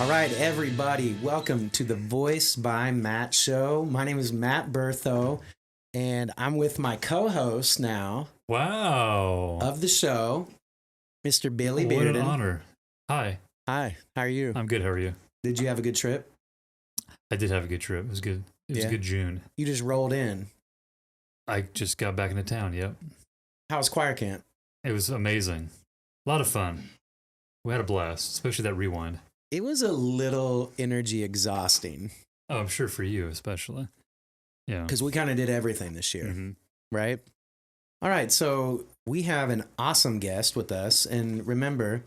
All right, everybody, welcome to the Voice by Matt show. My name is Matt Bertho, and I'm with my co-host now Wow. of the show, Mr. Billy What Bearden. an honor. Hi. Hi, how are you? I'm good. How are you? Did you have a good trip? I did have a good trip. It was good. It was a good June. You just rolled in. I just got back into town. Yep. How was choir camp? It was amazing. A lot of fun. We had a blast, especially that rewind. It was a little energy exhausting. Oh, I'm sure for you especially. Yeah. Because we kind of did everything this year, Mm-hmm. right? All right, so we have an awesome guest with us. And remember,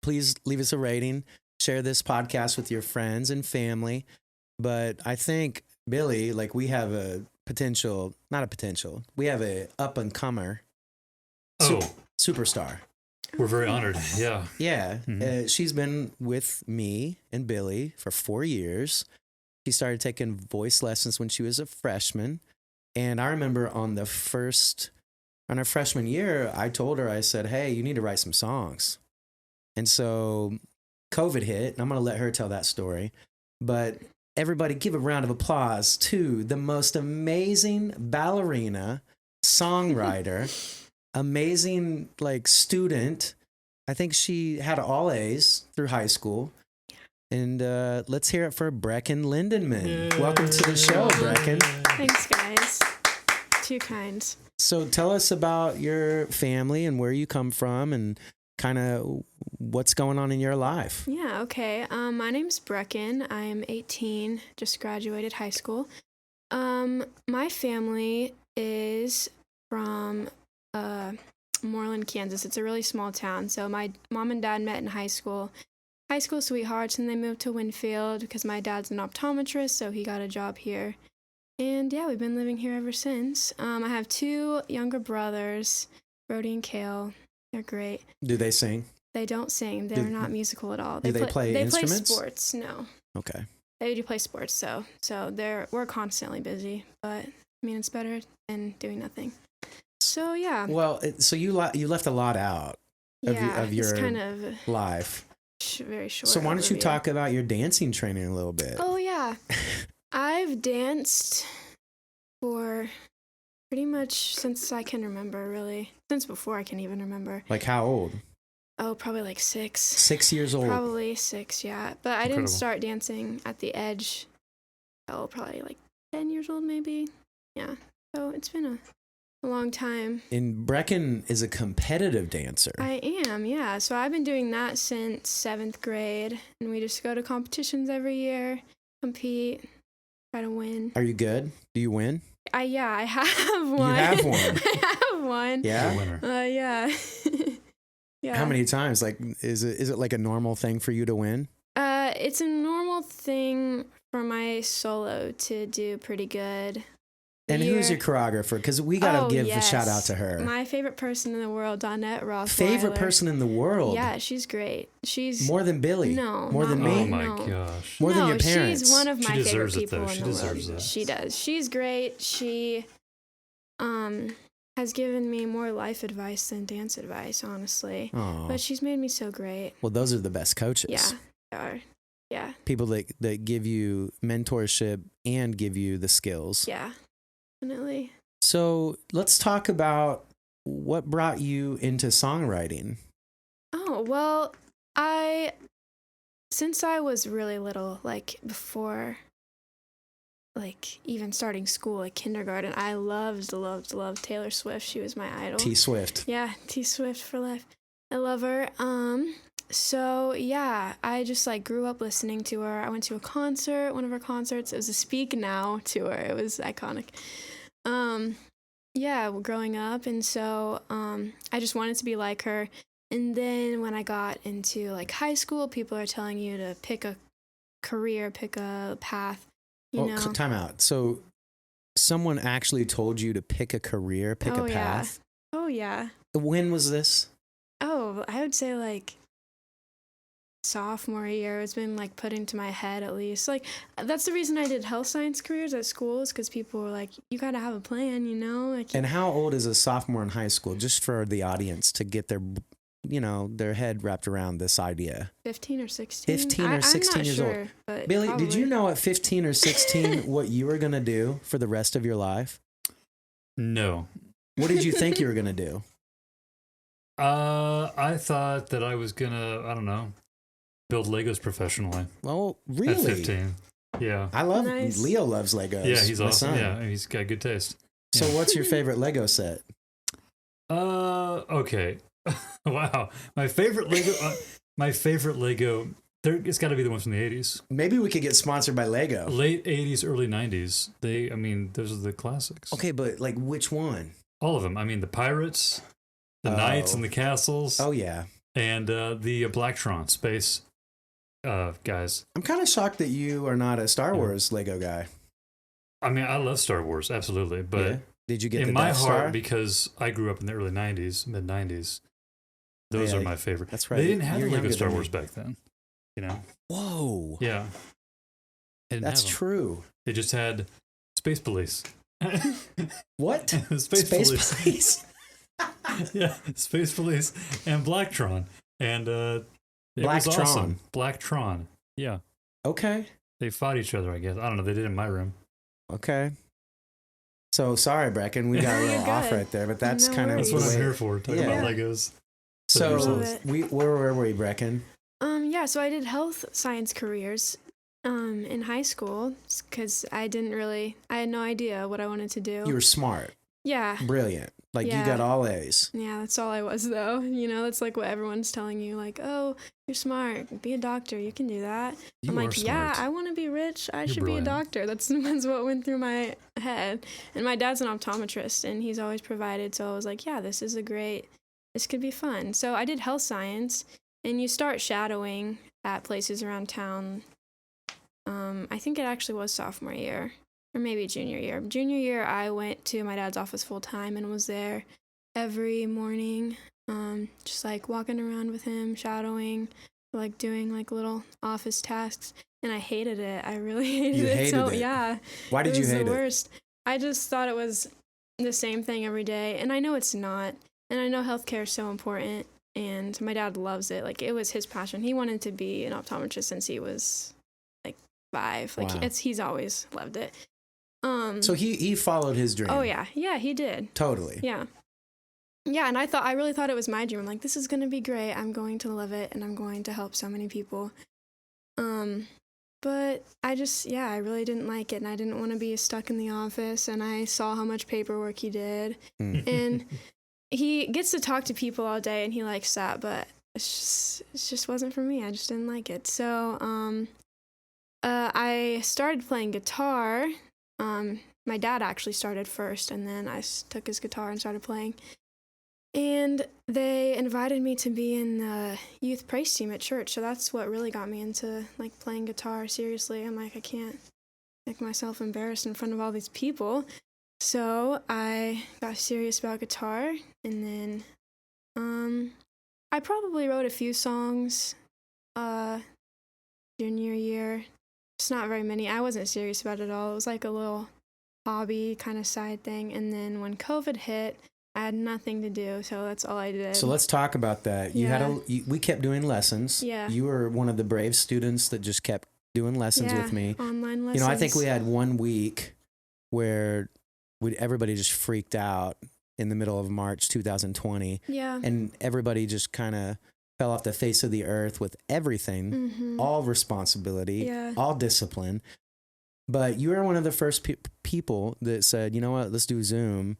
please leave us a rating, share this podcast with your friends and family. But I think, Billy, like we have a potential, not a potential, we have a up-and-comer superstar. We're very honored. Yeah. Yeah. Mm-hmm. She's been with me and Billy for 4 years. She started taking voice lessons when she was a freshman. And I remember on our freshman year, I told her, I said, hey, you need to write some songs. And so COVID hit, and I'm going to let her tell that story. But everybody give a round of applause to the most amazing ballerina, songwriter, amazing student. I think she had all A's through high school. And let's hear it for Breckyn Lindenman. Yay. Welcome to the show, Breckyn. Thanks, guys. Too kind. So tell us about your family and where you come from and kind of what's going on in your life. Yeah, okay. My name's Breckyn. I'm 18, just graduated high school. My family is from Moreland, Kansas. It's a really small town. So my mom and dad met in high school sweethearts, and they moved to Winfield because my dad's an optometrist, so he got a job here. And yeah, we've been living here ever since. I have 2 younger brothers, Brody and Kale. They're great. Do they sing? They don't sing. They're not musical at all. Do they play instruments? They play sports. No. Okay. They do play sports, so we're constantly busy. But I mean, it's better than doing nothing. So yeah. Well, so you left a lot out of your it's kind of life. Very short. So why don't you overview. talk about your dancing training a little bit? Oh yeah, I've danced for pretty much since I can remember. Really, since before I can even remember. Like how old? Oh, probably like 6. 6 years old. Probably 6, yeah. But I Incredible. didn't start dancing at the Edge until probably like 10 years old, maybe. Yeah. So it's been a long time. And Breckyn is a competitive dancer. I am, yeah. So I've been doing that since 7th grade, and we just go to competitions every year, compete, try to win. Are you good? Do you win? I have one. You have one. I have one. Yeah. The winner. Yeah. Yeah. How many times? Like, is it like a normal thing for you to win? It's a normal thing for my solo to do pretty good. And who's your choreographer? Because we got to give a shout out to her. My favorite person in the world, Donette Ross. Favorite person in the world? Yeah, she's great. She's more than Billy. No, more than me. Oh my gosh. More than your parents. She's one of my favorite deserves it, people though. in She the deserves world. it. She does. She's great. She has given me more life advice than dance advice, honestly. Aw. But she's made me so great. Well, those are the best coaches. Yeah, they are. Yeah. People that give you mentorship and give you the skills. Yeah, definitely. So let's talk about what brought you into songwriting. Oh, well, since I was really little, like before, like even starting school, like kindergarten, I loved Taylor Swift. She was my idol. T Swift. Yeah, T Swift for life. I love her. So yeah, I just like grew up listening to her. I went to a concert, one of her concerts. It was a Speak Now tour. It was iconic. Yeah, growing up, and so I just wanted to be like her. And then when I got into like high school, people are telling you to pick a career, pick a path. You know. Time out. So someone actually told you to pick a career, pick a path? Yeah. Oh yeah. When was this? Oh, I would say like sophomore year. It's been like put into my head at least. Like that's the reason I did health science careers at schools, because people were like, you got to have a plan, you know? Like, and how old is a sophomore in high school? Just for the audience to get their their head wrapped around this idea. 15 or 16. 15 or 16 I'm not years sure, old. But Billy, probably. did you know at 15 or 16 what you were going to do for the rest of your life? No. What did you think you were going to do? I thought that I was gonna, I don't know, build Legos professionally. Well, At really? 15. Yeah. I love Nice. Leo loves Legos. Yeah, he's my awesome. son. Yeah, he's got good taste. So Yeah. what's your favorite Lego set? Okay. Wow. My favorite Lego, it's got to be the ones from the 80s. Maybe we could get sponsored by Lego. Late 80s, early 90s. Those are the classics. Okay, but like which one? All of them. I mean, the pirates, the Oh. knights and the castles, Oh yeah. and the Blacktron space guys. I'm kind of shocked that you are not a Star Wars Lego guy. I mean, I love Star Wars, absolutely. But Yeah? Did you get in the my Death heart, Star? because I grew up in the early 90s, mid 90s, those Yeah, are my favorite. That's right. They didn't have You're the Lego younger Star than Wars me. back then. You know? Whoa. Yeah. They didn't That's have 'em. true. They just had Space Police. What? Space Police. Police. Yeah, Space Police and Blacktron. And it was Blacktron. awesome. Blacktron. Yeah. Okay. They fought each other, I guess. I don't know. They did in my room. Okay. So sorry, Brecken, we got a You're little off good. right there, but that's No kind of That's the what worries. I'm way. here for. Talking Yeah. about Legos. So Love it. where were we, Brecken? Yeah, so I did health science careers in high school because I had no idea what I wanted to do. You were smart, Yeah. brilliant. Like you Yeah. got all A's. Yeah, that's all I was though. That's like what everyone's telling you, like, oh, you're smart, be a doctor, you can do that. You I'm are like, yeah, smart. I want to be rich, I You're should brilliant. be a doctor. That's what went through my head. And my dad's an optometrist and he's always provided, so I was like, yeah, this could be fun. So I did health science and you start shadowing at places around town. I think it actually was sophomore year or maybe junior year. Junior year, I went to my dad's office full time and was there every morning, just like walking around with him, shadowing, like doing like little office tasks. And I hated it. I really hated You it. hated So it? yeah, Why did it you was hate the it? worst. I just thought it was the same thing every day, and I know it's not. And I know healthcare is so important, and my dad loves it. Like it was his passion. He wanted to be an optometrist since he was like 5. Like Wow. he's always loved it. So he followed his dream. Oh yeah, he did. Totally. Yeah. Yeah, and I really thought it was my dream. I'm like, this is gonna be great. I'm going to love it, and I'm going to help so many people. But I really didn't like it, and I didn't want to be stuck in the office. And I saw how much paperwork he did, and he gets to talk to people all day, and he likes that. But it just wasn't for me. I just didn't like it. So I started playing guitar. My dad actually started first, and then I took his guitar and started playing. And they invited me to be in the youth praise team at church, so that's what really got me into like playing guitar seriously. I'm like, I can't make myself embarrassed in front of all these people. So I got serious about guitar, and then I probably wrote a few songs junior year. Just not very many. I wasn't serious about it at all. It was like a little hobby kind of side thing. And then when COVID hit, I had nothing to do, so that's all I did. So let's talk about that. We kept doing lessons. Yeah. You were one of the brave students that just kept doing lessons with me. Online lessons. I think we had 1 week where everybody just freaked out in the middle of March 2020. Yeah. And everybody just kind of fell off the face of the earth with everything, Mm-hmm. all responsibility, Yeah. all discipline. But you were one of the first people that said, you know what, let's do Zoom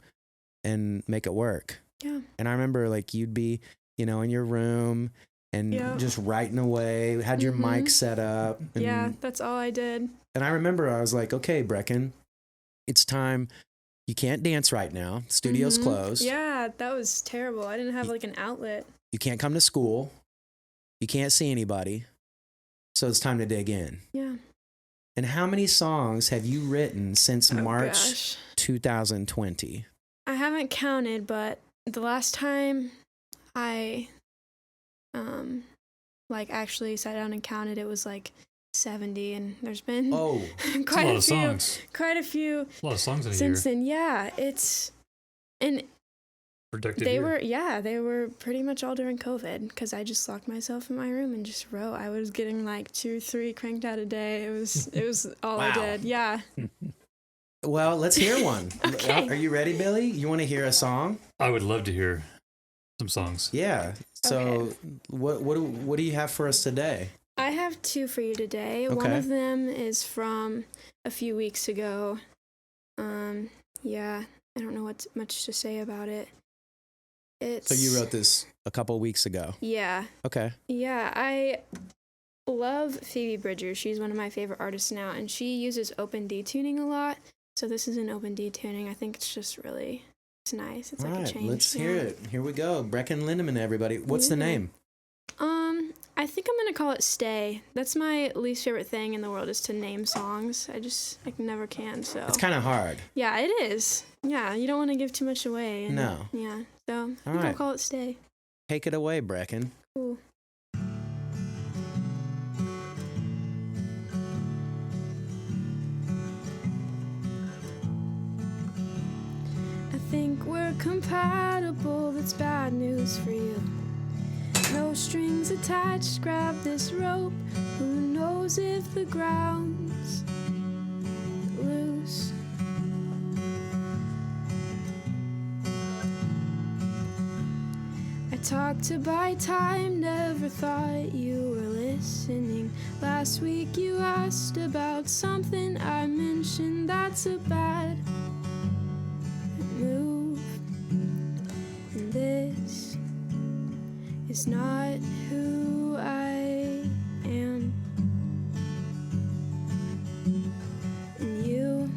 and make it work. Yeah. And I remember like you'd be, in your room and Yeah. just writing away, had your Mhm. mic set up. And, Yeah, that's all I did. And I remember I was like, okay, Brecken, it's time. You can't dance right now. Studio's Mhm. closed. Yeah, that was terrible. I didn't have like an outlet. You can't come to school. You can't see anybody. So it's time to dig in. Yeah. And how many songs have you written since Oh, March gosh. 2020? I haven't counted, but the last time I actually sat down and counted, it was like 70, and there's been Oh, It's quite a lot a of few songs. quite a few A lot of songs in a year. since then. Yeah, and productive They year. they were pretty much all during COVID because I just locked myself in my room and just wrote. I was getting like 2, 3 cranked out a day. It was all I Wow. did. Yeah. Well, let's hear one. Okay. Are you ready, Billy? You want to hear a song? I would love to hear some songs. Yeah. So, Okay. what do you have for us today? I have 2 for you today. One Okay. of them is from a few weeks ago. Yeah, I don't know what much to say about it. It's So you wrote this a couple weeks ago. Yeah. Okay. Yeah, I love Phoebe Bridgers. She's one of my favorite artists now, and she uses open D tuning a lot. So this is an open D tuning. I think it's just really, it's nice. It's All like right, a change. let's yeah. hear it. Here we go. Breckyn Lindenman, everybody. What's the Yeah. name? I think I'm gonna call it Stay. That's my least favorite thing in the world is to name songs. I never can. So It's kind of hard. yeah, it is. Yeah, you don't want to give too much away. And, No. Yeah. So I think I'll right. call it Stay. Take it away, Breckyn. Cool. I think we're compatible, that's bad news for you. No strings attached, grab this rope. Who knows if the ground's loose? I talked to buy time, never thought you were listening. Last week you asked about something I mentioned, that's a bad move. And this is not who I am. And you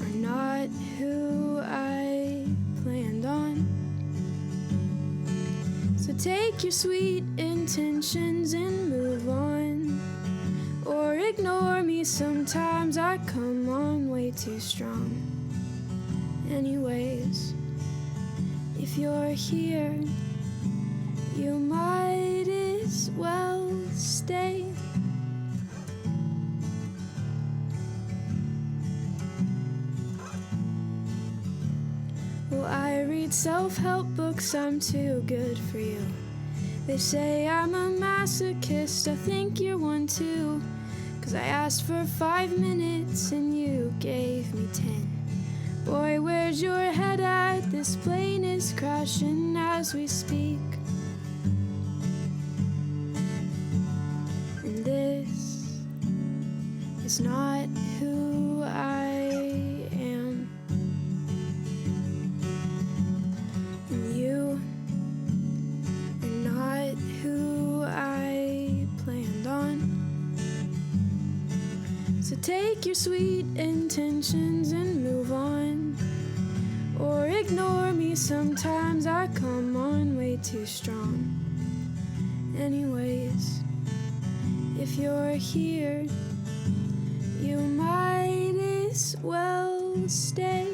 are not who I planned on. So take your sweet intentions and move on. Or ignore me, sometimes I come on way too strong. Anyways, if you're here, you might as well stay. Well, I read self-help books, I'm too good for you. They say I'm a masochist, I think you're one too. 'Cause I asked for 5 minutes and you gave me 10. Boy, where's your head at? This plane is crashing as we speak. And this is not who I am. And you are not who I planned on. So take your sweet intentions and move on. Or ignore me, sometimes I come on way too strong. Anyways, if you're here, you might as well stay.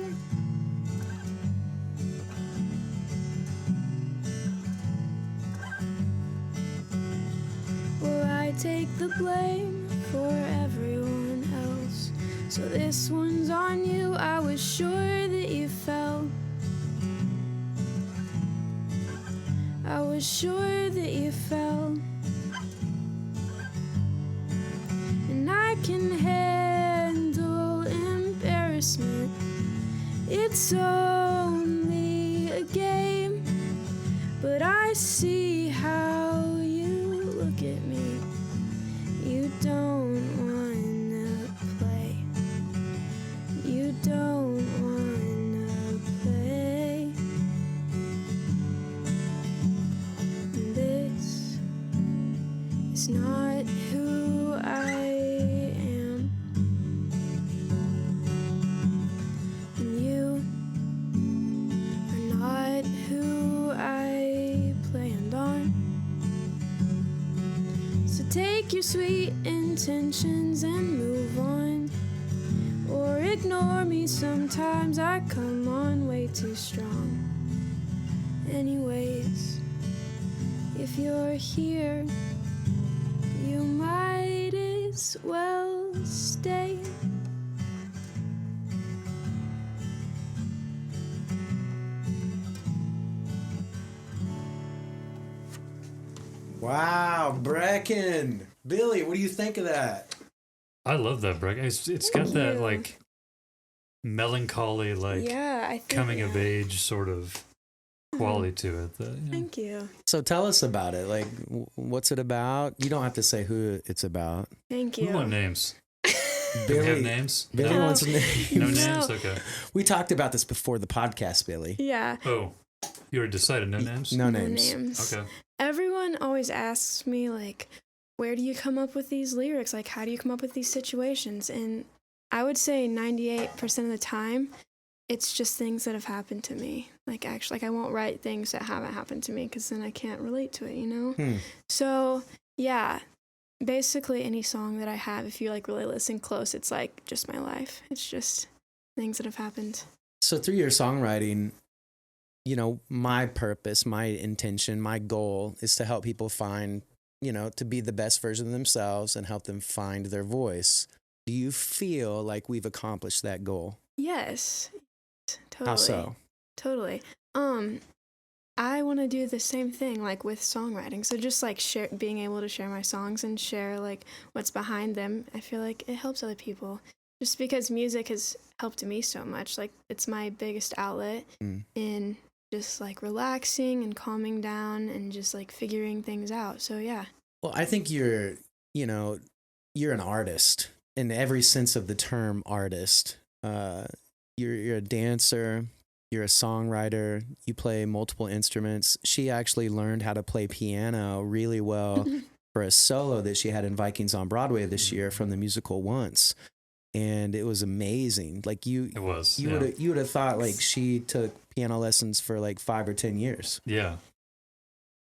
Well, I take the blame for everyone else. So this one's on you, I was sure that you fell. I was sure that you fell. And I can handle embarrassment. It's only a game. But I see how you look at me. You don't wanna play. You don't wanna play. And this is not who I am. And you are not who I planned on. So take your sweet intentions and move on. Or ignore me, sometimes I come on way too strong. Anyways, if you're here, you might as well stay. Wow, Breckyn. Billy, what do you think of that? I love that, Breck. It's got that like melancholy, like Yeah, I think coming of age sort of quality to it. Thank you. So tell us about it. Like, what's it about? You don't have to say who it's about. Thank We you. want names. Billy, We have names? Billy No? wants names. No names? No. Okay. We talked about this before the podcast, Billy. Yeah. Oh, you already decided no names? No No names. names. Okay. Everyone always asks me, like, where do you come up with these lyrics? Like, how do you come up with these situations? And I would say 98% of the time, it's just things that have happened to me. Like, actually, like, I won't write things that haven't happened to me because then I can't relate to it, you know? So, yeah, basically any song that I have, if you, like, really listen close, it's, like, just my life. It's just things that have happened. So through your songwriting, you know, my purpose, my intention, my goal is to help people find, you know, to be the best version of themselves and help them find their voice. Do you feel like we've accomplished that goal? Yes. Totally. How so? Totally. I want to do the same thing, like with songwriting. So just like being able to share my songs and share like what's behind them. I feel like it helps other people. Just because music has helped me so much. Like it's my biggest outlet in just like relaxing and calming down and just like figuring things out. So yeah. Well, I think you're an artist in every sense of the term artist. You're a dancer. You're a songwriter. You play multiple instruments. She actually learned how to play piano really well for a solo that she had in Vikings on Broadway this year from the musical Once. And it was amazing. Like you would have thought like she took piano lessons for like 5 or 10 years. Yeah.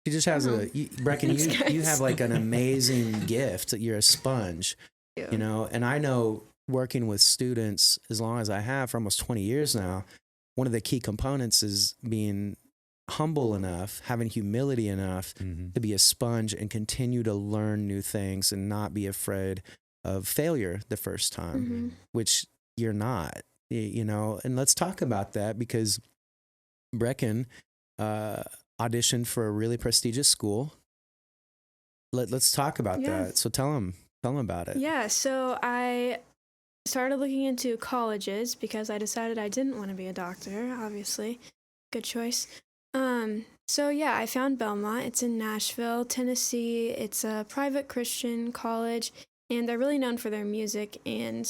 She just has Breckyn, you have like an amazing gift. You're a sponge, you know, and I know working with students as long as I have for almost 20 years now, one of the key components is being humble enough, having humility enough to be a sponge and continue to learn new things and not be afraid of failure the first time, which you're not, you know. And let's talk about that because Breckyn auditioned for a really prestigious school. Let's talk about that. So tell them about it. Yeah, so I started looking into colleges because I decided I didn't want to be a doctor, obviously. Good choice. So yeah, I found Belmont. It's in Nashville, Tennessee. It's a private Christian college, and they're really known for their music, and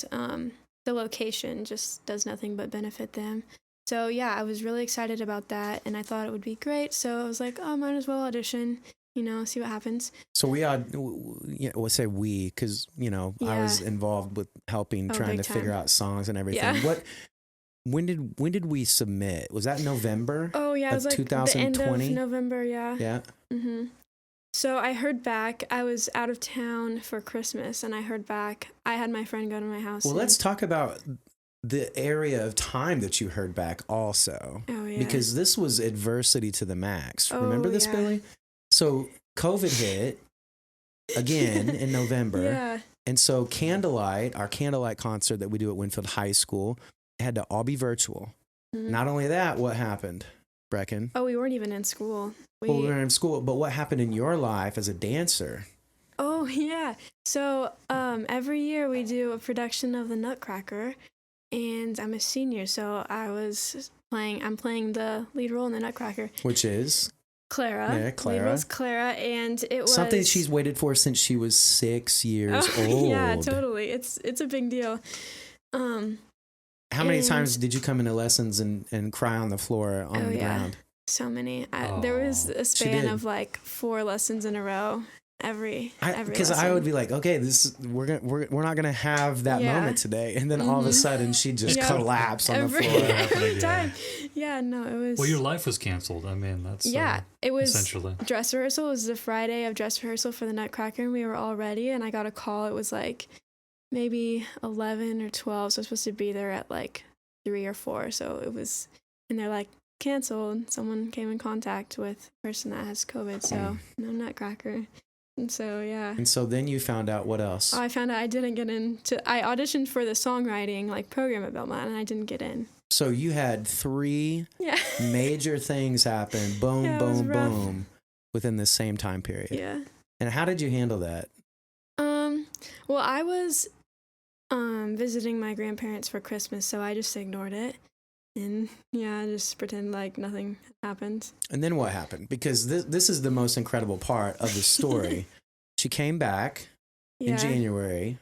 the location just does nothing but benefit them. So yeah, I was really excited about that, and I thought it would be great. So I was like, oh, might as well audition, you know, see what happens. So we'll say we, because, you know, I was involved with helping, trying to figure out songs and everything. Yeah. When did we submit? Was that November? Oh yeah, it was like 2020? the end of November, yeah. Yeah. So I heard back. I was out of town for Christmas, and I heard back. I had my friend go to my house. Well, let's talk about the area of time that you heard back also. Oh, yeah. Because this was adversity to the max. Remember this, Billy? So COVID hit again in November. Yeah. And so our candlelight concert that we do at Winfield High School, it had to all be virtual. Not only that, what happened, Breckyn? Oh, we weren't even in school. We weren't in school, but what happened in your life as a dancer? Oh, yeah. So every year we do a production of the Nutcracker, and I'm a senior, so I'm playing the lead role in the Nutcracker. Which is? Clara. Yeah, Clara. Lead role's Clara, and it was... Something she's waited for since she was 6 years old. Yeah, totally. It's a big deal. How many times did you come into lessons and cry on the floor on the ground? So many. There was a span of like 4 lessons in a row. Every because I would be like, okay, we're not gonna have that moment today, and then all of a sudden she just collapsed on the floor. Every time. Yeah, no, it was. Well, your life was canceled. I mean, that's it was essentially dress rehearsal. It was the Friday of dress rehearsal for the Nutcracker, and we were all ready. And I got a call. It was like maybe 11 or 12. So I was supposed to be there at like 3 or 4. So it was, and they're like, canceled. Someone came in contact with a person that has COVID, so no Nutcracker. And so, yeah. And so then you found out what else? I found out I didn't get into... I auditioned for the songwriting program at Belmont, and I didn't get in. So you had 3 major things happen. Boom, boom, boom. within the same time period. Yeah. And how did you handle that? Well, I was visiting my grandparents for Christmas, so I just ignored it. And yeah, just pretend like nothing happened. And then what happened? Because this is the most incredible part of the story. She came back in January.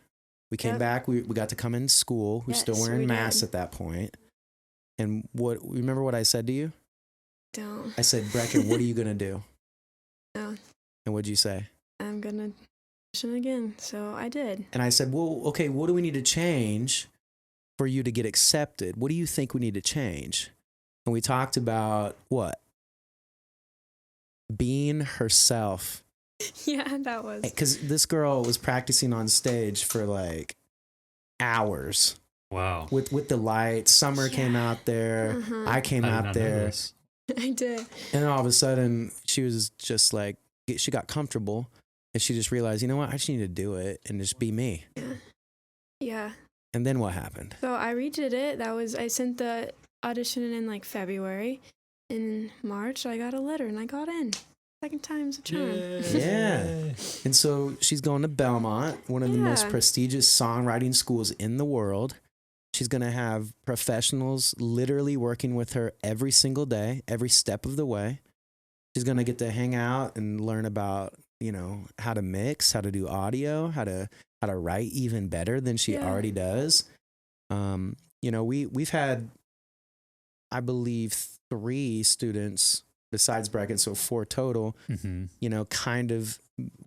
We came back. We got to come in school. We were still wearing masks at that point. And remember what I said to you? Don't. I said, Breckyn, what are you going to do? No. And what'd you say? I'm going to audition again. So I did. And I said, well, okay, what do we need to change for you to get accepted? What do you think we need to change? And we talked about what? Being herself. Yeah, that was. Because this girl was practicing on stage for like hours. Wow. With the lights. Summer came out there. I came out there. I did. And then all of a sudden, she was just like, she got comfortable. And she just realized, you know what? I just need to do it and just be me. Yeah. Yeah. And then what happened? So I redid it. I sent the audition in like February. In March, I got a letter and I got in. Second time's a charm. Yeah. And so she's going to Belmont, one of the most prestigious songwriting schools in the world. She's going to have professionals literally working with her every single day, every step of the way. She's going to get to hang out and learn about, how to mix, how to do audio, how to write even better than she already does. We've had, I believe, 3 students besides Breckyn, so 4 total, kind of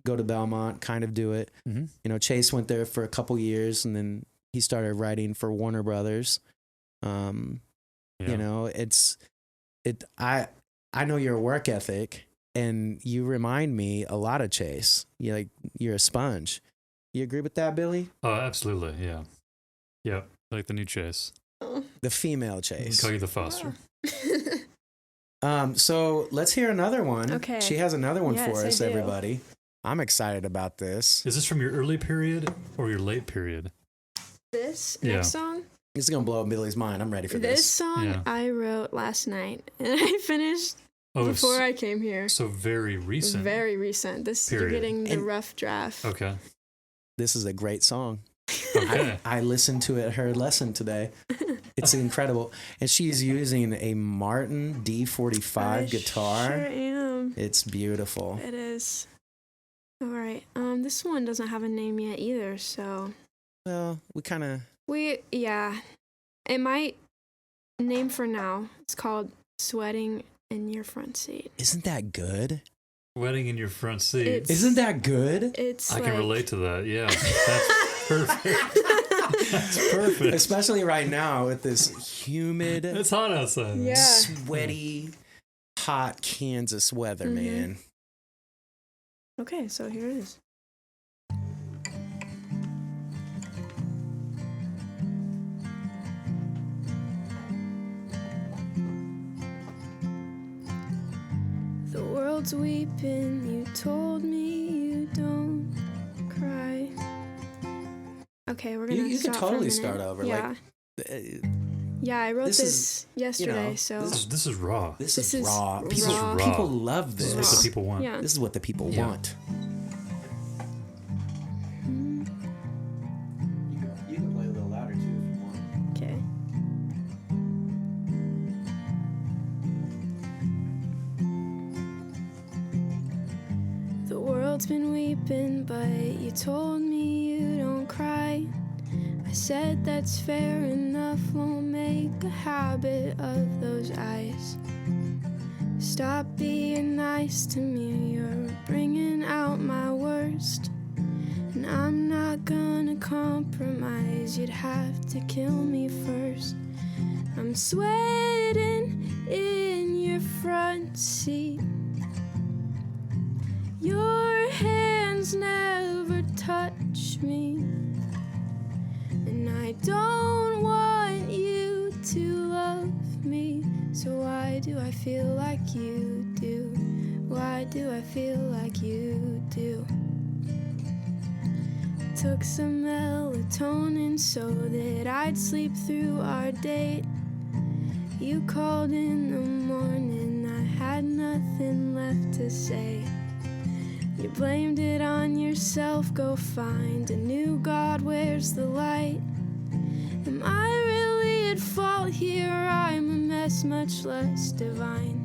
go to Belmont, kind of do it. Chase went there for a couple years and then he started writing for Warner Brothers. I know your work ethic and you remind me a lot of Chase. You're a sponge. You agree with that, Billy? Oh, absolutely. Yeah. Yeah. Like the new Chase. The female Chase. Call you the Foster. So let's hear another one. Okay. She has another one for us, I do. everybody. I'm excited about this. Is this from your early period or your late period? This next song? This is going to blow up Billy's mind. I'm ready for this. This song I wrote last night and I finished before I came here. So very recent. Very recent. You're getting the rough draft. Okay. This is a great song. Okay. I listened to her lesson today. It's incredible. And she's using a Martin D45 guitar. Sure am. It's beautiful. It is. All right. This one doesn't have a name yet either, so. Well, It might name for now. It's called Sweating in Your Front Seat. Isn't that good? Sweating in your front seat. Isn't that good? I can relate to that. Yeah. That's perfect. That's perfect. Especially right now with this humid. It's hot outside. Yeah. Sweaty, hot Kansas weather, man. Okay, so here it is. The world's weeping, you told me you don't cry. Okay, we're gonna You stop could for a totally minute. start over. Yeah. I wrote this yesterday, so This is raw. This is raw. raw. Raw. People love This this. is what the people want. Yeah. This is what the people want. You can play a little louder too if you want. Okay. The world's been weeping, but you told me you don't cry. I said that's fair enough, won't make a habit of those eyes. Stop being nice to me, you're bringing out my worst. And I'm not gonna compromise, you'd have to kill me first. I'm sweating in your front seat. Your hands never touch me. And I don't want you to love me. So why do I feel like you do? Why do I feel like you do? Took some melatonin so that I'd sleep through our date. You called in the morning, I had had nothing left to say. You blamed it on yourself, go find a new God, where's the light? Am I really at fault here? I'm a mess, much less divine.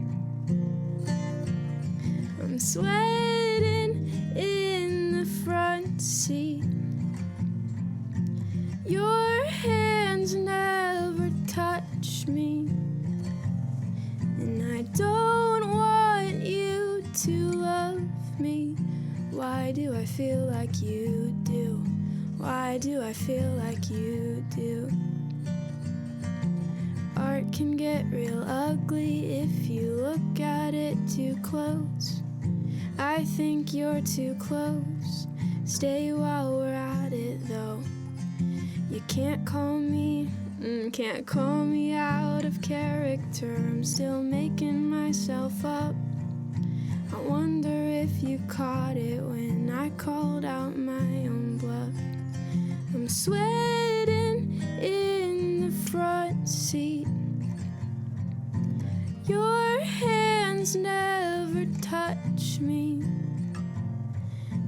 I'm sweating in the front seat. Your hands never touch me, and I don't want you to love me. Why do I feel like you do? Why do I feel like you do? Art can get real ugly if you look at it too close. I think you're too close. Stay while we're at it though. You can't call me out of character. I'm still making myself up. I wonder if you caught it when I called out my own bluff. I'm sweating in the front seat. Your hands never touch me,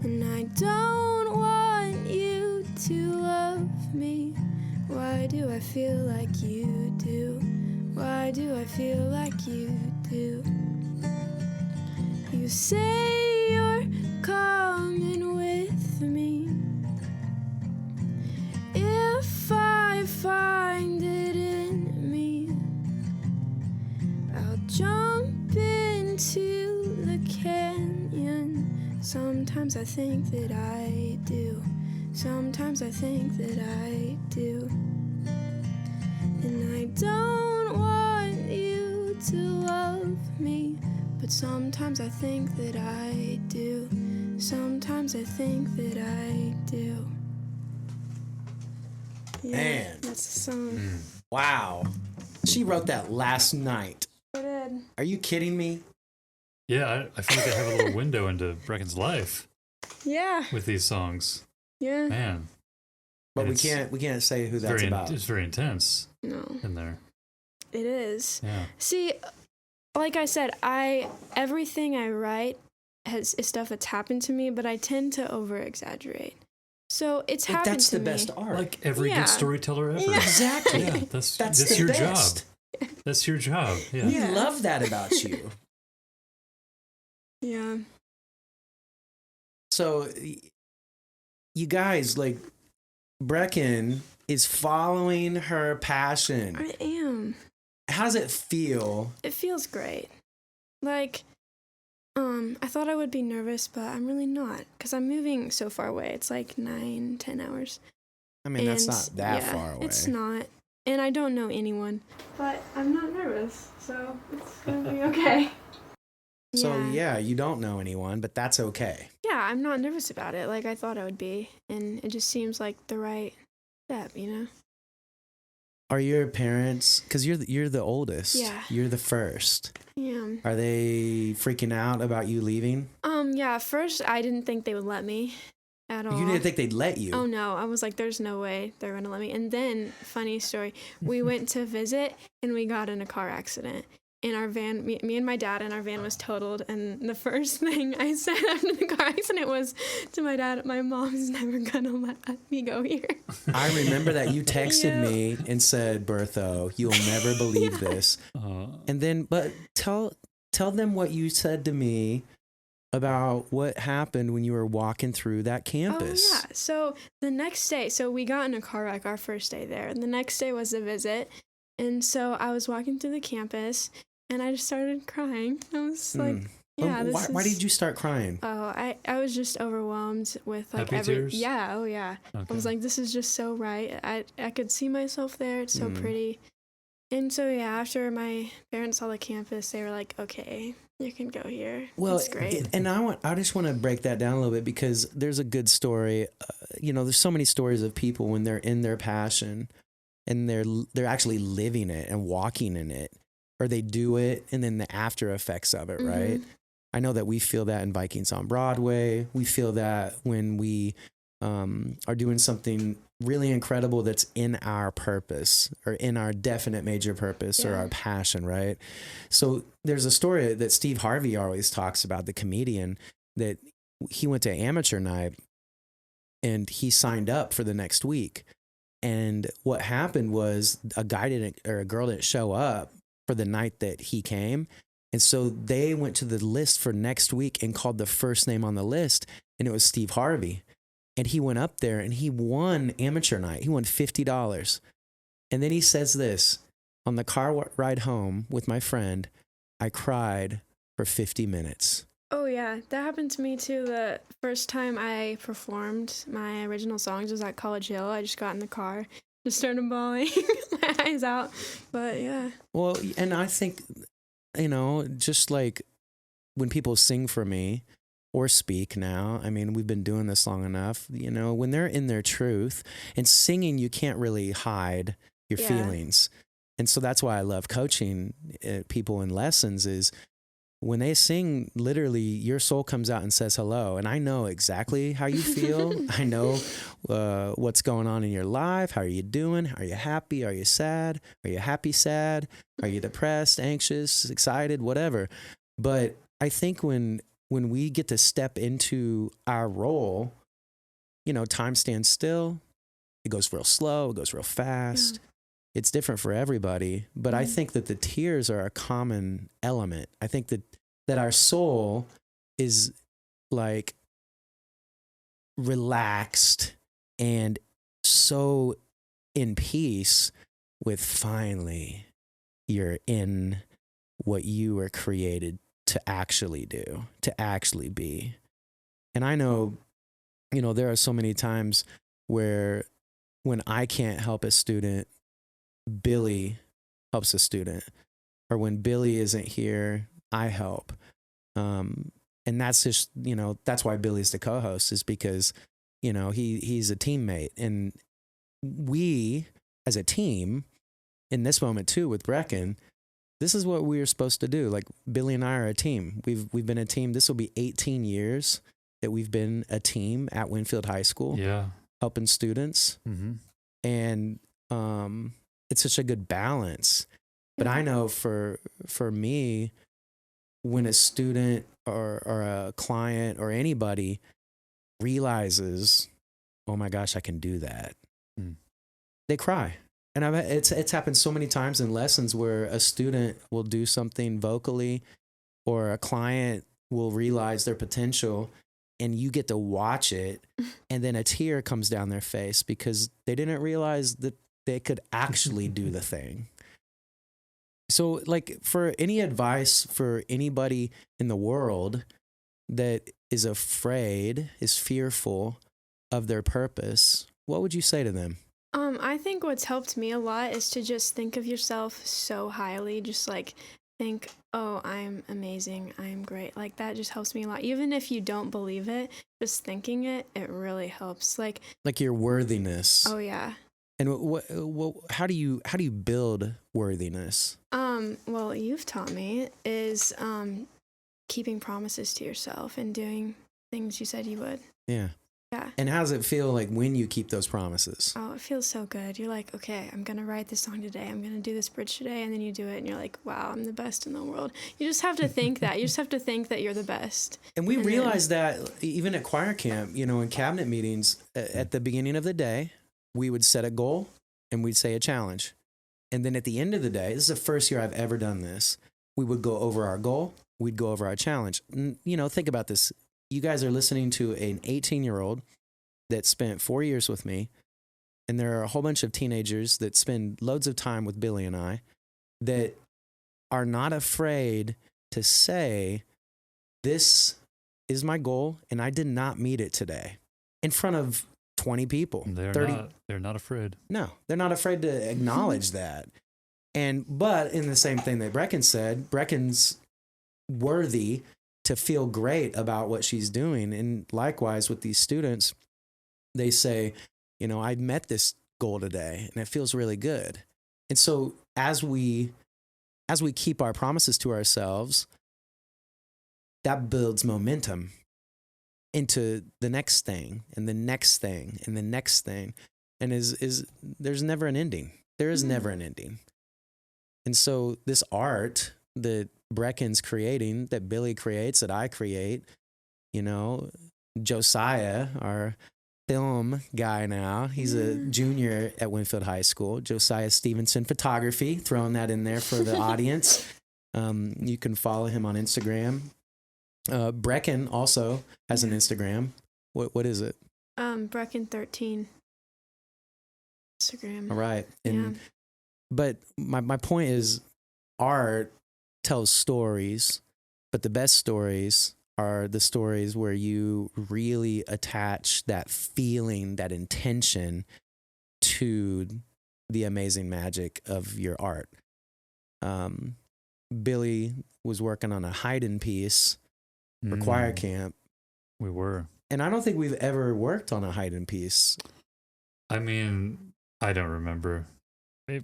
and I don't want you to love me. Why do I feel like you do? Why do I feel like you do? You say you're coming with me. If I find it in me, I'll jump into the canyon. Sometimes I think that I do. Sometimes I think that I do. And I don't want you to love me, but sometimes I think that I do. Sometimes I think that I do. Yeah, Man. that's the song. Wow. She wrote that last night. I did. Are you kidding me? Yeah, I feel like I have a little window into Breckyn's life Yeah. with these songs. Yeah. Man, But And we can't say who that's about. It's very intense No, in there. it is. Yeah. See, like I said, everything I write is stuff that's happened to me, but I tend to over exaggerate. So it's But happened that's to the me. best art. Like every Yeah. good storyteller ever. Yeah. Exactly. Yeah, that's the your best. job. That's your job. Yeah. We Yeah. love that about you. Yeah. So, you guys, like, Breckyn is following her passion. I am. How does it feel? It feels great. Like, I thought I would be nervous, but I'm really not, because I'm moving so far away. It's like 9-10 hours. I mean, that's And, not that yeah, far away. It's not. And I don't know anyone. But I'm not nervous, so it's going to be okay. So, yeah, you don't know anyone, but that's okay. Yeah, I'm not nervous about it like I thought I would be. And it just seems like the right step, you know? Are your parents, because you're the oldest. Yeah. You're the first. Yeah. Are they freaking out about you leaving? Yeah, at first I didn't think they would let me at all. You didn't think they'd let you? Oh no, I was like, there's no way they're gonna let me. And then, funny story, we went to visit and we got in a car accident. And our van, me and my dad, and our van was totaled. And the first thing I said after the car accident was to my dad, my mom's never gonna let me go here. I remember that you texted Yeah. me and said, Bertho, you'll never believe this. And then, but tell them what you said to me about what happened when you were walking through that campus. Oh, yeah. So the next day, so we got in a car wreck our first day there. And the next day was the visit. And so I was walking through the campus and I just started crying. I was like, yeah, Why did you start crying? Oh, I was just overwhelmed with like Happy tears? Yeah, oh yeah. Okay. I was like, this is just so right. I could see myself there. It's so pretty. And so yeah, after my parents saw the campus, they were like, okay, you can go here. Well, it's great. And I just want to break that down a little bit because there's a good story. There's so many stories of people when they're in their passion and they're actually living it and walking in it, or they do it and then the after effects of it, right? I know that we feel that in Vikings on Broadway. We feel that when we are doing something really incredible that's in our purpose or in our definite major purpose or Yeah. our passion, right? So there's a story that Steve Harvey always talks about, the comedian, that he went to amateur night and he signed up for the next week. And what happened was a girl didn't show up for the night that he came. And so they went to the list for next week and called the first name on the list, and it was Steve Harvey. And he went up there and he won amateur night. He won $50. And then he says this, on the car ride home with my friend, I cried for 50 minutes. Oh yeah, that happened to me too. The first time I performed my original songs was at College Hill. I just got in the car, just started bawling my eyes out. But yeah. Well, and I think, just like when people sing for me or speak now, I mean, we've been doing this long enough, when they're in their truth, and singing, you can't really hide your Yeah. feelings. And so that's why I love coaching people in lessons is when they sing, literally your soul comes out and says hello. And I know exactly how you feel. I know what's going on in your life. How are you doing? Are you happy? Are you sad? Are you happy, sad? Are you depressed, anxious, excited, whatever? But I think when we get to step into our role, time stands still. It goes real slow. It goes real fast. Yeah. It's different for everybody, but I Mhm. think that the tears are a common element. I think that our soul is like relaxed and so in peace with finally you're in what you were created to actually do, to actually be. And I know, there are so many times where when I can't help a student, Billy helps a student, or when Billy isn't here, I help. And that's just, that's why Billy's the co-host, is because, he's a teammate. And we as a team in this moment too, with Breckyn, this is what we are supposed to do. Like Billy and I are a team. We've been a team. This will be 18 years that we've been a team at Winfield High School, helping students. Mm-hmm. And, it's such a good balance. But I know for me, when a student or a client or anybody realizes, oh my gosh, I can do that, they cry. And it's happened so many times in lessons where a student will do something vocally, or a client will realize their potential, and you get to watch it, and then a tear comes down their face because they didn't realize that they could actually do the thing. So, like, for any advice for anybody in the world that is afraid, is fearful of their purpose, what would you say to them? I think what's helped me a lot is to just think of yourself so highly. Just like think, oh, I'm amazing, I'm great. Like that just helps me a lot. Even if you don't believe it, just thinking it really helps. Like your worthiness. Oh yeah. And how do you build worthiness? Well, you've taught me is keeping promises to yourself and doing things you said you would. Yeah. Yeah. And how does it feel like when you keep those promises? Oh, it feels so good. You're like, okay, I'm going to write this song today. I'm going to do this bridge today. And then you do it and you're like, wow, I'm the best in the world. You just have to think that. You just have to think that you're the best. And we realized that even at choir camp, in cabinet meetings, at the beginning of the day, we would set a goal and we'd say a challenge. And then at the end of the day, this is the first year I've ever done this, we would go over our goal. We'd go over our challenge. Think about this. You guys are listening to an 18-year-old that spent 4 years with me. And there are a whole bunch of teenagers that spend loads of time with Billy and I that are not afraid to say, this is my goal and I did not meet it today, in front of 20 people. They're not afraid. No, they're not afraid to acknowledge that. But in the same thing that Breckyn said, Breckyn's worthy to feel great about what she's doing. And likewise with these students, they say, I met this goal today and it feels really good. And so as we keep our promises to ourselves, that builds momentum. into the next thing and the next thing and the next thing. And is there's never an ending. There is never an ending. And so this art that Breckyn's creating, that Billy creates, that I create, you know, Josiah, our film guy now, he's a junior at Winfield High School. Josiah Stevenson Photography, throwing that in there for the audience. You can follow him on Instagram. Breckyn also has an Instagram. What is it? Breckyn 13. Instagram. All right. And but my point is, art tells stories, but the best stories are the stories where you really attach that feeling, that intention to the amazing magic of your art. Billy was working on a Haydn piece for choir camp. We were. And I don't think we've ever worked on a Haydn piece. I mean, I don't remember.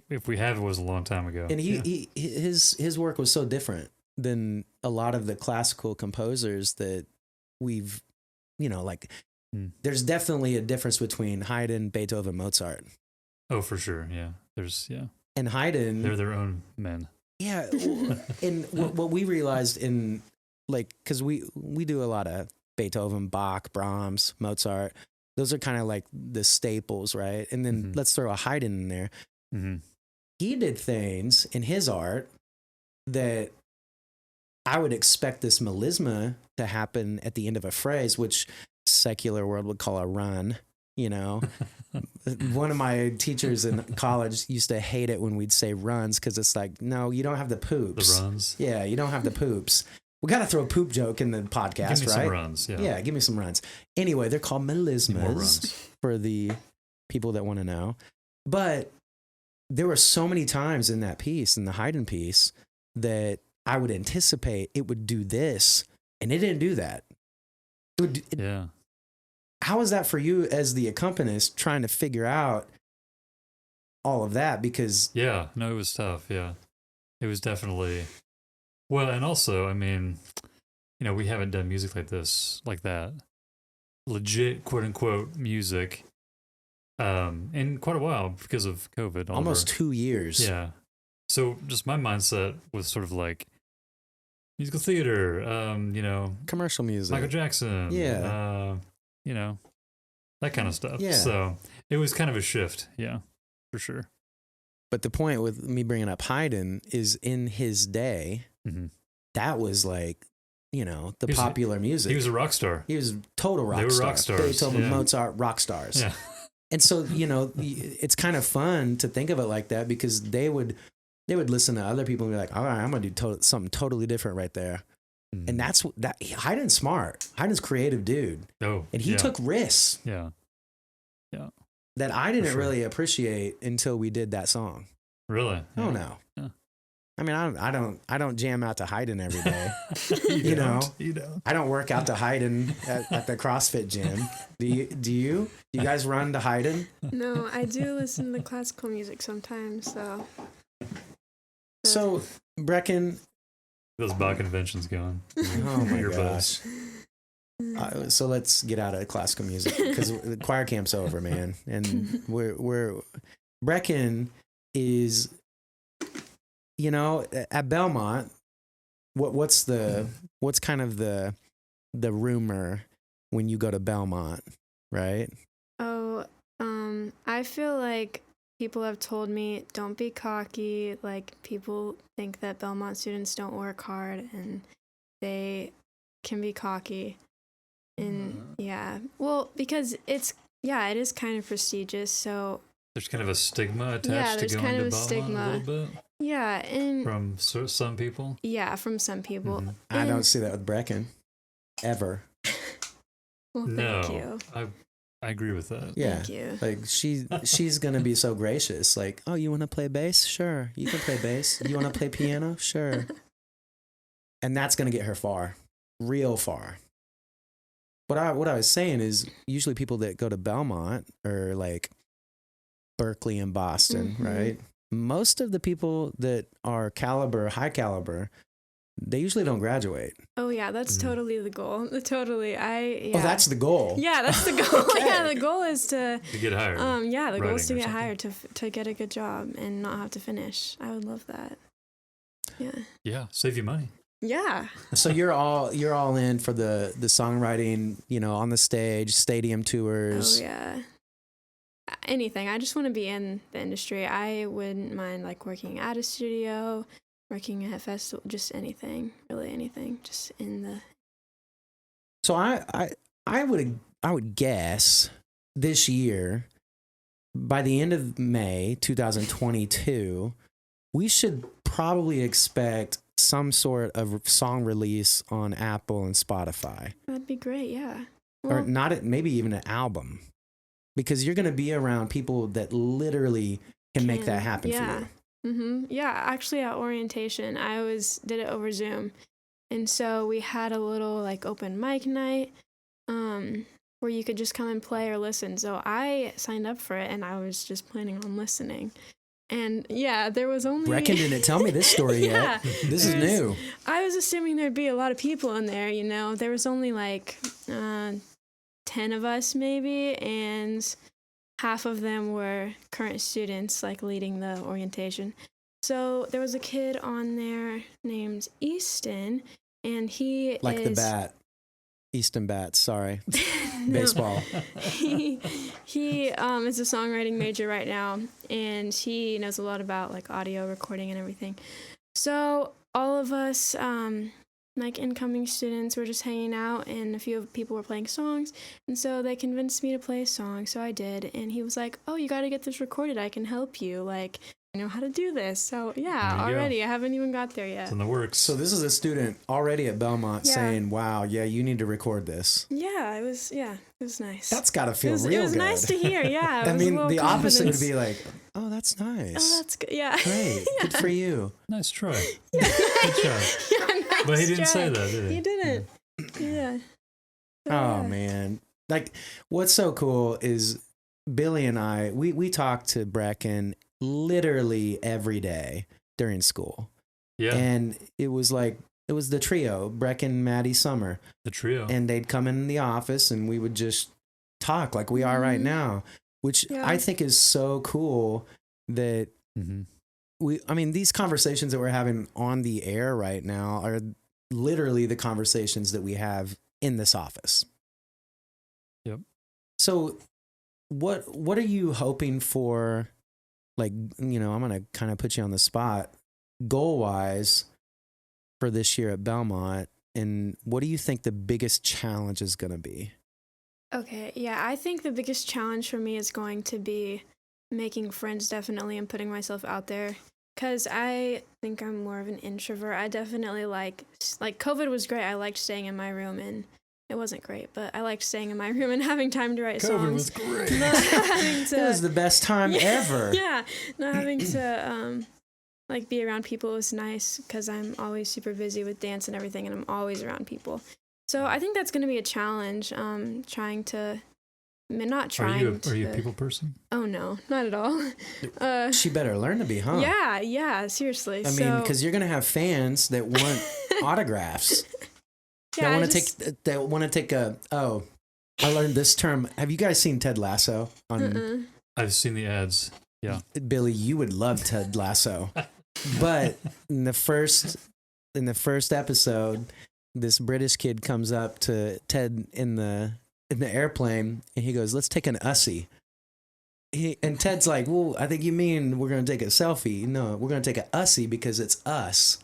If we have, it was a long time ago. And his work was so different than a lot of the classical composers that we've, you know, like there's definitely a difference between Haydn, Beethoven, Mozart. Oh, for sure. Yeah. And Haydn, they're their own men. Yeah. And what we realized in, like, because we do a lot of Beethoven, Bach, Brahms, Mozart. Those are kind of like the staples, right? And then let's throw a Haydn in there. He did things in his art that I would expect this melisma to happen at the end of a phrase, which secular world would call a run. You know, one of my teachers in college used to hate it when we'd say runs because it's like, no, you don't have the poops. The runs. Yeah, you don't have the poops. We got to throw a poop joke in the podcast, give me right? Some runs. Yeah, give me some runs. Anyway, they're called melismas for the people that want to know. But there were so many times in that piece, in the Haydn piece, that I would anticipate it would do this, and it didn't do that. Yeah. How is that for you as the accompanist trying to figure out all of that? Because it was tough. Yeah, it was definitely. Well, and also, I mean, you know, we haven't done music like that, legit quote unquote music, in quite a while because of COVID. Almost 2 years. Yeah. So just my mindset was sort of like musical theater, you know, commercial music, Michael Jackson. Yeah. You know, that kind of stuff. Yeah. So it was kind of a shift. Yeah, for sure. But the point with me bringing up Haydn is in his day, that was like, you know, the popular music. He was a rock star. He was total rock star. They were rock stars. Beethoven, Mozart, rock stars. Yeah. And so, you know, it's kind of fun to think of it like that because they would listen to other people and be like, all right, I'm going to do something totally different right there. And that's that. Haydn's smart. Haydn's creative dude. Oh, and he took risks. Yeah. That I didn't really appreciate until we did that song. Really? Oh no. Yeah. I mean, I don't jam out to Haydn every day. You don't. I don't work out to Haydn at the CrossFit gym. Do you? Do you guys run to Haydn? No, I do listen to classical music sometimes. So Breckyn. Those Bach conventions going. Oh my gosh. So let's get out of classical music because the choir camp's over, man. And we're Breckyn is, you know, at Belmont. What's kind of the rumor when you go to Belmont, right? Oh, I feel like people have told me, don't be cocky. Like, people think that Belmont students don't work hard and they can be cocky. And well, because it is kind of prestigious. So there's kind of a stigma attached to going to Belmont a little bit. Yeah, and from some people. Yeah, from some people. I don't see that with Breckyn, ever. Well, thank you. I agree with that. Yeah. Thank you. Like she's gonna be so gracious. Like, oh, you want to play bass? Sure, you can play bass. You want to play piano? Sure. And that's gonna get her far, real far. What I was saying is usually people that go to Belmont are like Berkeley and Boston, right? Most of the people that are high caliber, they usually don't graduate. Oh yeah, that's totally the goal. Totally, yeah. Oh, that's the goal. Yeah, that's the goal. Okay. Yeah, the goal is to get hired. Yeah, the goal is to Writing or get something. hired to get a good job and not have to finish. I would love that. Yeah. Yeah, save you money. Yeah. So you're all in for the songwriting, on the stage, stadium tours. Oh yeah. Anything. I just want to be in the industry. I wouldn't mind like working at a studio, working at a festival, just anything, really anything, just in the. So I would guess this year, by the end of May 2022, we should probably expect some sort of song release on Apple and Spotify. That'd be great. Yeah. Or Well, not, maybe even an album, because you're going to be around people that literally can make that happen for you. Yeah, actually at orientation, did it over Zoom. And so we had a little like open mic night where you could just come and play or listen. So I signed up for it and I was just planning on listening. And yeah, there was only... Breckyn didn't tell me this story Yeah, yet. This is new. I was assuming there'd be a lot of people in there, There was only like 10 of us maybe, and half of them were current students, like leading the orientation. So there was a kid on there named Easton, and he Like is... the bat. Easton Bats, sorry. No. Baseball. He is a songwriting major right now, and he knows a lot about like audio recording and everything. So all of us, like incoming students, were just hanging out, and a few people were playing songs, and so they convinced me to play a song, so I did, and he was like, "Oh, you got to get this recorded. I can help you. Like, I know how to do this." So yeah, There you already I haven't even got there yet. It's in the works. So this is a student already at Belmont saying, "Wow, yeah, you need to record this." Yeah, it was nice. That's got to feel real good. It was nice to hear. Yeah, it I was a mean, little the opposite would confidence. be like, "Oh, that's nice. Oh, that's good. Yeah. Great. Good for you." Nice try. Yeah. Good job. Yeah, nice But he didn't say try. that, did he? He didn't. Yeah. So, Oh yeah. man. Like what's so cool is Billy and I, we talk to Breckyn literally every day during school. Yeah, And it was the trio, Breckyn, Maddie, Summer. the trio. And they'd come in the office and we would just talk like we are right now, which Yeah. I think is so cool that Mm-hmm. these conversations that we're having on the air right now are literally the conversations that we have in this office. Yep. So what are you hoping for? Like, I'm going to kind of put you on the spot goal wise for this year at Belmont. And what do you think the biggest challenge is going to be? Okay. Yeah, I think the biggest challenge for me is going to be making friends, definitely, and putting myself out there. Because I think I'm more of an introvert. I definitely like COVID was great. I liked staying in my room, and it wasn't great, but I liked staying in my room and having time to write songs. COVID was great. Not having to, It was the best time ever. Yeah, not having to be around people was nice because I'm always super busy with dance and everything, and I'm always around people. So I think that's going to be a challenge. Trying to, not trying. Are you a people person? Oh no, not at all. She better learn to be, huh? Yeah, seriously. I mean, because you're going to have fans that want autographs. yeah, That want to take a, I learned this term. Have you guys seen Ted Lasso? I've seen the ads. Yeah. Billy, you would love Ted Lasso. But in the first episode, this British kid comes up to Ted in the airplane and he goes, "Let's take an Ussie." And Ted's like, "Well, I think you mean we're going to take a selfie." "No, we're going to take a Ussie because it's us."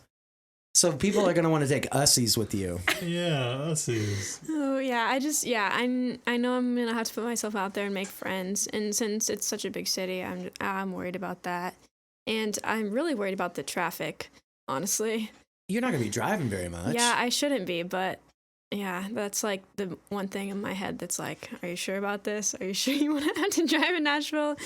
So people are going to want to take Ussies with you. Yeah, us is. Oh yeah, I know I'm gonna have to put myself out there and make friends, and since it's such a big city, I'm worried about that, and I'm really worried about the traffic, honestly. You're not going to be driving very much. Yeah, I shouldn't be, but yeah, that's like the one thing in my head that's like, are you sure about this? Are you sure you want to have to drive in Nashville?